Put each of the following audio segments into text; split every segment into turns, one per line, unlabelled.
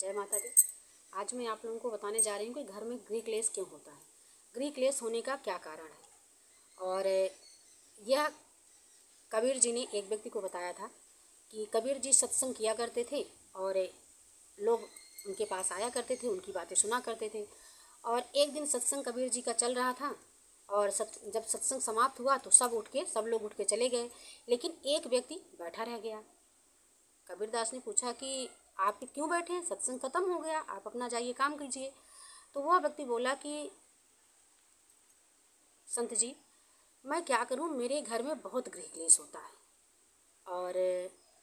जय माता दी। आज मैं आप लोगों को बताने जा रही हूँ कि घर में गृह क्लेश क्यों होता है, गृह क्लेश होने का क्या कारण है। और यह कबीर जी ने एक व्यक्ति को बताया था कि कबीर जी सत्संग किया करते थे और लोग उनके पास आया करते थे, उनकी बातें सुना करते थे। और एक दिन सत्संग कबीर जी का चल रहा था और जब सत्संग समाप्त हुआ तो सब लोग उठ के चले गए, लेकिन एक व्यक्ति बैठा रह गया। कबीरदास ने पूछा कि आप क्यों बैठे हैं, सत्संग खत्म हो गया, आप अपना जाइए काम कीजिए। तो वह व्यक्ति बोला कि संत जी, मैं क्या करूं, मेरे घर में बहुत गृह क्लेश होता है और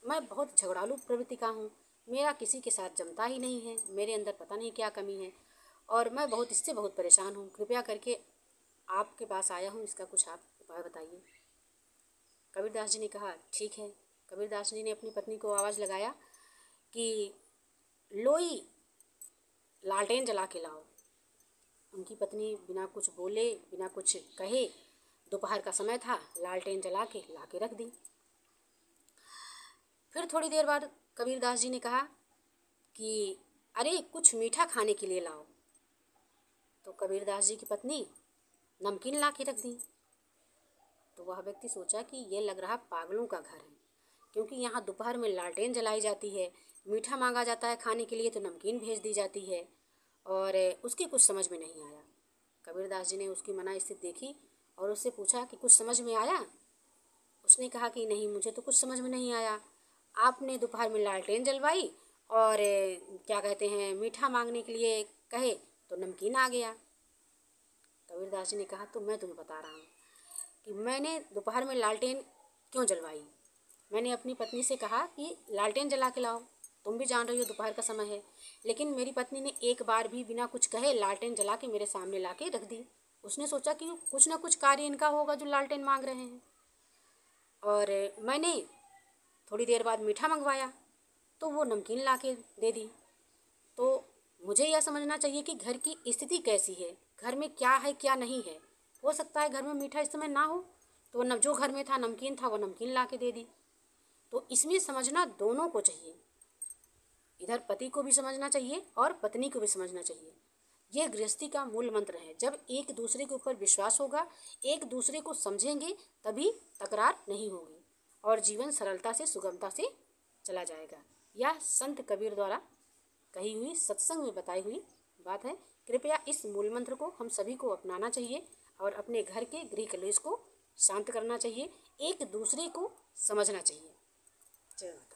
मैं बहुत झगड़ालू प्रवृत्ति का हूं, मेरा किसी के साथ जमता ही नहीं है, मेरे अंदर पता नहीं क्या कमी है और मैं इससे बहुत परेशान हूं। कृपया करके आपके पास आया हूं, इसका कुछ आप उपाय बताइए। कबीरदास जी ने कहा ठीक है। कबीरदास जी ने अपनी पत्नी को आवाज़ लगाया कि लोई लालटेन जला के लाओ। उनकी पत्नी बिना कुछ बोले, बिना कुछ कहे, दोपहर का समय था, लालटेन जला के ला के रख दी। फिर थोड़ी देर बाद कबीरदास जी ने कहा कि अरे कुछ मीठा खाने के लिए लाओ। तो कबीरदास जी की पत्नी नमकीन ला के रख दी। तो वह व्यक्ति सोचा कि ये लग रहा पागलों का घर है, क्योंकि यहाँ दोपहर में लालटेन जलाई जाती है, मीठा मांगा जाता है खाने के लिए तो नमकीन भेज दी जाती है, और उसकी कुछ समझ में नहीं आया। कबीरदास जी ने उसकी मना स्थिति देखी और उससे पूछा कि कुछ समझ में आया। उसने कहा कि नहीं, मुझे तो कुछ समझ में नहीं आया। आपने दोपहर में लालटेन जलवाई और क्या कहते हैं, मीठा मांगने के लिए कहे तो नमकीन आ गया। कबीरदास जी ने कहा तो मैं तुम्हें बता रहा हूँ कि मैंने दोपहर में लालटेन क्यों जलवाई। मैंने अपनी पत्नी से कहा कि लालटेन जला के लाओ, तुम भी जान रही हो दोपहर का समय है, लेकिन मेरी पत्नी ने एक बार भी बिना कुछ कहे लालटेन जला के मेरे सामने ला के रख दी। उसने सोचा कि कुछ ना कुछ कार्य इनका होगा जो लालटेन मांग रहे हैं। और मैंने थोड़ी देर बाद मीठा मंगवाया तो वो नमकीन ला के दे दी। तो मुझे यह समझना चाहिए कि घर की स्थिति कैसी है, घर में क्या है क्या नहीं है। हो सकता है घर में मीठा इस समय ना हो, तो जो घर में था नमकीन था वो नमकीन ला के दे दी। तो इसमें समझना दोनों को चाहिए, इधर पति को भी समझना चाहिए और पत्नी को भी समझना चाहिए। यह गृहस्थी का मूल मंत्र है। जब एक दूसरे के ऊपर विश्वास होगा, एक दूसरे को समझेंगे, तभी तकरार नहीं होगी और जीवन सरलता से, सुगमता से चला जाएगा। यह संत कबीर द्वारा कही हुई, सत्संग में बताई हुई बात है। कृपया इस मूल मंत्र को हम सभी को अपनाना चाहिए और अपने घर के गृह कलेश को शांत करना चाहिए, एक दूसरे को समझना चाहिए। चलो।